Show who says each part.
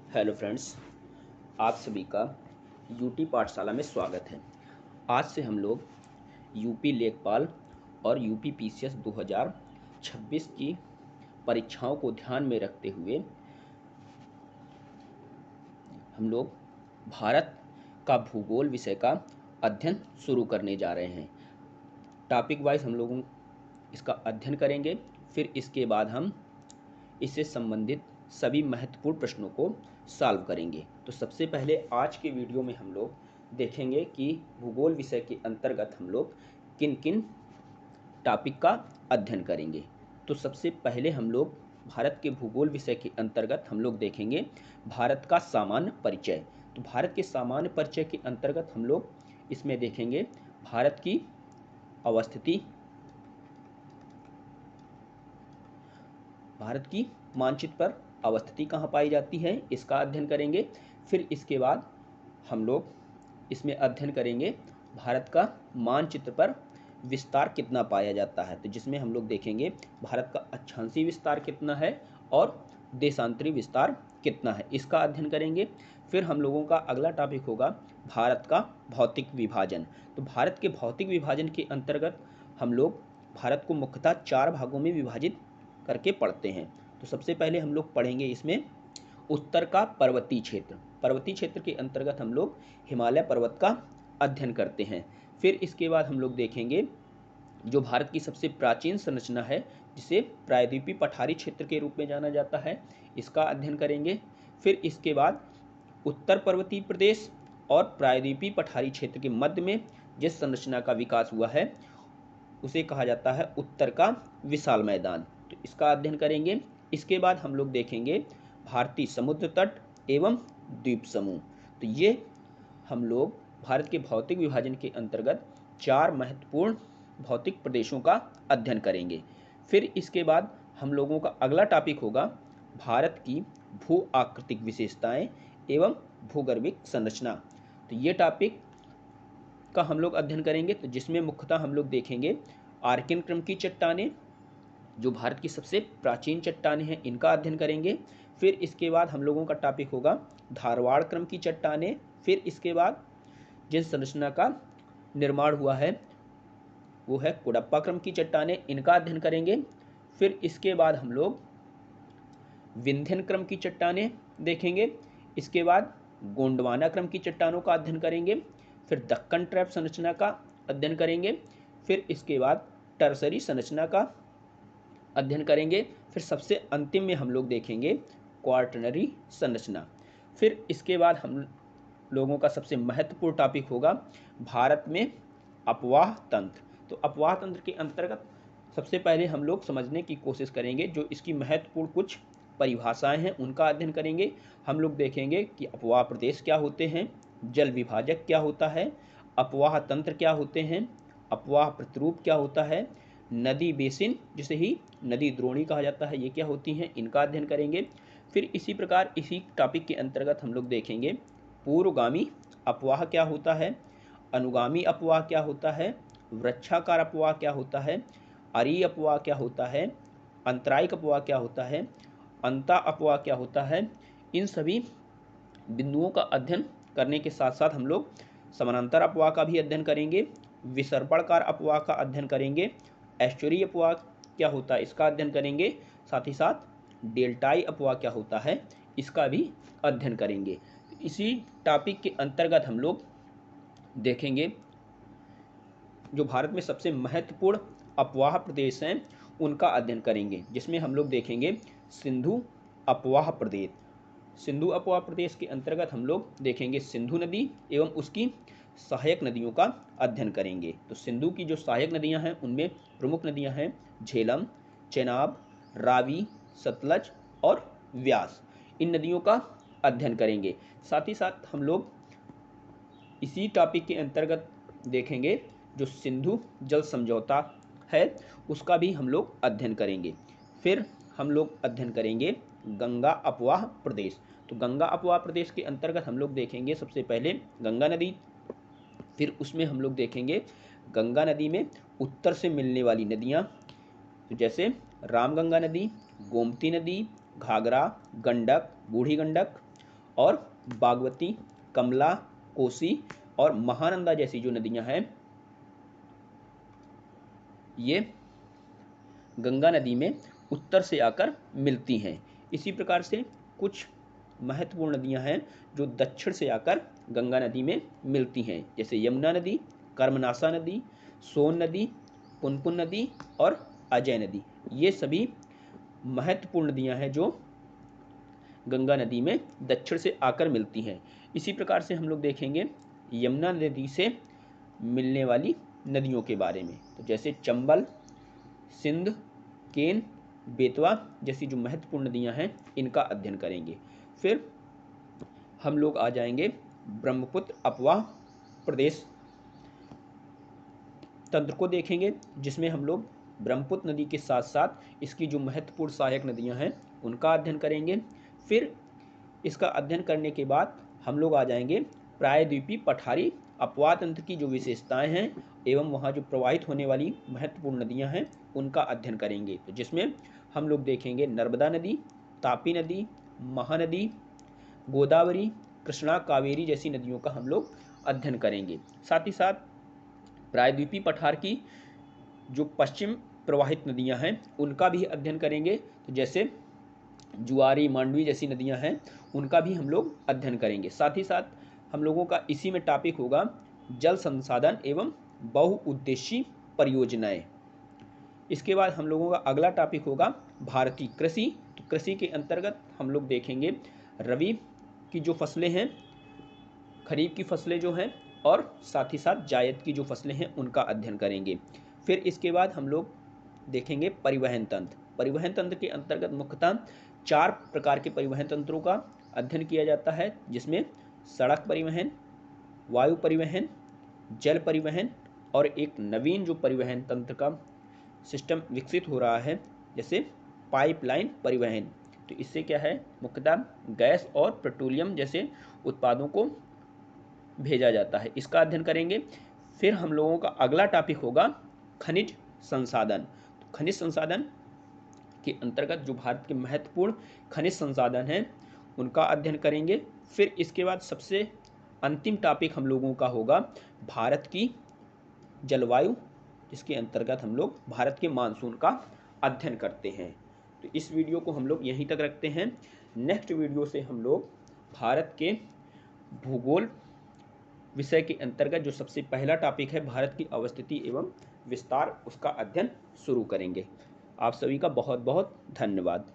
Speaker 1: Hello friends, आप सभी का यूटी पाठशाला में स्वागत है। आज से हम लोग यूपी लेखपाल और यूपी पीसीएस 2026 की परीक्षाओं को ध्यान में रखते हुए हम लोग भारत का भूगोल विषय का अध्ययन शुरू करने जा रहे हैं। टॉपिक वाइज हम लोगों इसका अध्ययन करेंगे, फिर इसके बाद हम इससे संबंधित सभी महत्वपूर्ण प्रश्नों को सॉल्व करेंगे। तो सबसे पहले आज के वीडियो में हम लोग देखेंगे कि भूगोल विषय के अंतर्गत हम लोग किन किन टॉपिक का अध्ययन करेंगे। तो सबसे पहले हम लोग भारत के भूगोल विषय के अंतर्गत हम लोग देखेंगे भारत का सामान्य परिचय। तो भारत के सामान्य परिचय के अंतर्गत हम लोग इसमें देखेंगे भारत की अवस्थिति, भारत की मानचित्र पर अवस्थिति कहाँ पाई जाती है, इसका अध्ययन करेंगे। फिर इसके बाद हम लोग इसमें अध्ययन करेंगे भारत का मानचित्र पर विस्तार कितना पाया जाता है, तो जिसमें हम लोग देखेंगे भारत का अक्षांशीय विस्तार कितना है और देशांतरी विस्तार कितना है, इसका अध्ययन करेंगे। फिर हम लोगों का अगला टॉपिक होगा भारत का भौतिक विभाजन। तो भारत के भौतिक विभाजन के अंतर्गत हम लोग भारत को मुख्यतः 4 भागों में विभाजित करके पढ़ते हैं। तो सबसे पहले हम लोग पढ़ेंगे इसमें उत्तर का पर्वतीय क्षेत्र। पर्वतीय क्षेत्र के अंतर्गत हम लोग हिमालय पर्वत का अध्ययन करते हैं। फिर इसके बाद हम लोग देखेंगे जो भारत की सबसे प्राचीन संरचना है, जिसे प्रायद्वीपीय पठारी क्षेत्र के रूप में जाना जाता है, इसका अध्ययन करेंगे। फिर इसके बाद उत्तर पर्वतीय प्रदेश और प्रायद्वीपीय पठारी क्षेत्र के मध्य में जिस संरचना का विकास हुआ है उसे कहा जाता है उत्तर का विशाल मैदान, तो इसका अध्ययन करेंगे। इसके बाद हम लोग देखेंगे भारतीय समुद्र तट एवं द्वीप समूह। तो ये हम लोग भारत के भौतिक विभाजन के अंतर्गत 4 महत्वपूर्ण भौतिक प्रदेशों का अध्ययन करेंगे। फिर इसके बाद हम लोगों का अगला टॉपिक होगा भारत की भू आकृतिक विशेषताएं एवं भूगर्भिक संरचना। तो ये टॉपिक का हम लोग अध्ययन करेंगे, तो जिसमें मुख्यतः हम लोग देखेंगे आर्किन क्रम की चट्टानें, जो भारत की सबसे प्राचीन चट्टानें हैं, इनका अध्ययन करेंगे। फिर इसके बाद हम लोगों का टॉपिक होगा धारवाड़ क्रम की चट्टानें। फिर इसके बाद जिन संरचना का निर्माण हुआ है वो है कुडप्पा क्रम की चट्टानें, इनका अध्ययन करेंगे। फिर इसके बाद हम लोग विंध्यन क्रम की चट्टानें देखेंगे। इसके बाद गोंडवाना क्रम की चट्टानों का अध्ययन करेंगे। फिर दक्कन ट्रैप संरचना का अध्ययन करेंगे। फिर इसके बाद टर्सरी संरचना का अध्ययन करेंगे। फिर सबसे अंतिम में हम लोग देखेंगे क्वार्टनरी संरचना। फिर इसके बाद हम लोगों का सबसे महत्वपूर्ण टॉपिक होगा भारत में अपवाह तंत्र। तो अपवाह तंत्र के अंतर्गत सबसे पहले हम लोग समझने की कोशिश करेंगे, जो इसकी महत्वपूर्ण कुछ परिभाषाएं हैं उनका अध्ययन करेंगे। हम लोग देखेंगे कि अपवाह प्रदेश क्या होते हैं, जल विभाजक क्या होता है, अपवाह तंत्र क्या होते हैं, अपवाह प्रतिरूप क्या होता है, नदी बेसिन जिसे ही नदी द्रोणी कहा जाता है, ये क्या होती हैं, इनका अध्ययन करेंगे। फिर इसी प्रकार इसी टॉपिक के अंतर्गत हम लोग देखेंगे पूर्वगामी अपवाह क्या होता है, अनुगामी अपवाह क्या होता है, वृक्षाकार अपवाह क्या होता है, अरीय अपवाह क्या होता है, अंतरायिक अपवाह क्या होता है, अंता अपवाह क्या होता है। इन सभी बिंदुओं का अध्ययन करने के साथ साथ हम लोग समानांतर अपवाह का भी अध्ययन करेंगे, विसर्पणकार अपवाह का अध्ययन करेंगे, एस्चुरी अपवाह क्या होता है इसका अध्ययन करेंगे, साथ ही साथ डेल्टाई अपवाह क्या होता है इसका भी अध्ययन करेंगे। इसी टॉपिक के अंतर्गत हम लोग देखेंगे जो भारत में सबसे महत्वपूर्ण अपवाह प्रदेश हैं उनका अध्ययन करेंगे, जिसमें हम लोग देखेंगे सिंधु अपवाह प्रदेश। सिंधु अपवाह प्रदेश के अंतर्गत हम लोग देखेंगे सिंधु नदी एवं उसकी सहायक नदियों का अध्ययन करेंगे। तो सिंधु की जो सहायक नदियां हैं उनमें प्रमुख नदियां हैं झेलम, चेनाब, रावी, सतलज और व्यास। इन नदियों का अध्ययन करेंगे। साथ ही साथ हम लोग इसी टॉपिक के अंतर्गत देखेंगे जो सिंधु जल समझौता है उसका भी हम लोग अध्ययन करेंगे। फिर हम लोग अध्ययन करेंगे गंगा अपवाह प्रदेश। तो गंगा अपवाह प्रदेश के अंतर्गत हम लोग देखेंगे सबसे पहले गंगा नदी, फिर उसमें हम लोग देखेंगे गंगा नदी में उत्तर से मिलने वाली नदियाँ, तो जैसे रामगंगा नदी, गोमती नदी, घाघरा, गंडक, बूढ़ी गंडक। और बागमती, कमला, कोसी और महानंदा जैसी जो नदियां हैं ये गंगा नदी में उत्तर से आकर मिलती हैं। इसी प्रकार से कुछ महत्वपूर्ण नदियां हैं जो दक्षिण से आकर गंगा नदी में मिलती हैं, जैसे यमुना नदी, कर्मनाशा नदी, सोन नदी, पुनपुन नदी और अजय नदी। ये सभी महत्वपूर्ण नदियां हैं जो गंगा नदी में दक्षिण से आकर मिलती हैं। इसी प्रकार से हम लोग देखेंगे यमुना नदी से मिलने वाली नदियों के बारे में, तो जैसे चंबल, सिंध, केन, बेतवा जैसी जो महत्वपूर्ण नदियां हैं इनका अध्ययन करेंगे। फिर हम लोग आ जाएंगे ब्रह्मपुत्र अपवाह प्रदेश तंत्र को देखेंगे, जिसमें हम लोग ब्रह्मपुत्र नदी के साथ साथ इसकी जो महत्वपूर्ण सहायक नदियां हैं उनका अध्ययन करेंगे। फिर इसका अध्ययन करने के बाद हम लोग आ जाएंगे प्रायद्वीपीय पठारी अपवाह तंत्र की जो विशेषताएं हैं एवं वहाँ जो प्रवाहित होने वाली महत्वपूर्ण नदियां हैं उनका अध्ययन करेंगे, तो जिसमें हम लोग देखेंगे नर्मदा नदी, तापी नदी, महानदी, गोदावरी, कृष्णा, कावेरी जैसी नदियों का हम लोग अध्ययन करेंगे। साथ ही साथ प्रायद्वीपीय पठार की जो पश्चिम प्रवाहित नदियां हैं उनका भी अध्ययन करेंगे, तो जैसे जुआरी, मांडवी जैसी नदियां हैं उनका भी हम लोग अध्ययन करेंगे। साथ ही साथ हम लोगों का इसी में टॉपिक होगा जल संसाधन एवं बहुउद्देशीय परियोजनाएं। इसके बाद हम लोगों का अगला टॉपिक होगा भारतीय कृषि। तो कृषि के अंतर्गत हम लोग देखेंगे रबी की जो फसलें हैं, खरीफ की फसलें जो हैं और साथ ही साथ जायद की जो फसलें हैं उनका अध्ययन करेंगे। फिर इसके बाद हम लोग देखेंगे परिवहन तंत्र। परिवहन तंत्र के अंतर्गत मुख्यतः 4 प्रकार के परिवहन तंत्रों का अध्ययन किया जाता है, जिसमें सड़क परिवहन, वायु परिवहन, जल परिवहन और एक नवीन जो परिवहन तंत्र का सिस्टम विकसित हो रहा है जैसे पाइपलाइन परिवहन। तो इससे क्या है, मुख्यतः गैस और पेट्रोलियम जैसे उत्पादों को भेजा जाता है, इसका अध्ययन करेंगे। फिर हम लोगों का अगला टॉपिक होगा खनिज संसाधन। तो खनिज संसाधन के अंतर्गत जो भारत के महत्वपूर्ण खनिज संसाधन हैं उनका अध्ययन करेंगे। फिर इसके बाद सबसे अंतिम टॉपिक हम लोगों का होगा भारत की जलवायु, जिसके अंतर्गत हम लोग भारत के मानसून का अध्ययन करते हैं। तो इस वीडियो को हम लोग यहीं तक रखते हैं। नेक्स्ट वीडियो से हम लोग भारत के भूगोल विषय के अंतर्गत जो सबसे पहला टॉपिक है भारत की अवस्थिति एवं विस्तार, उसका अध्ययन शुरू करेंगे। आप सभी का बहुत बहुत धन्यवाद।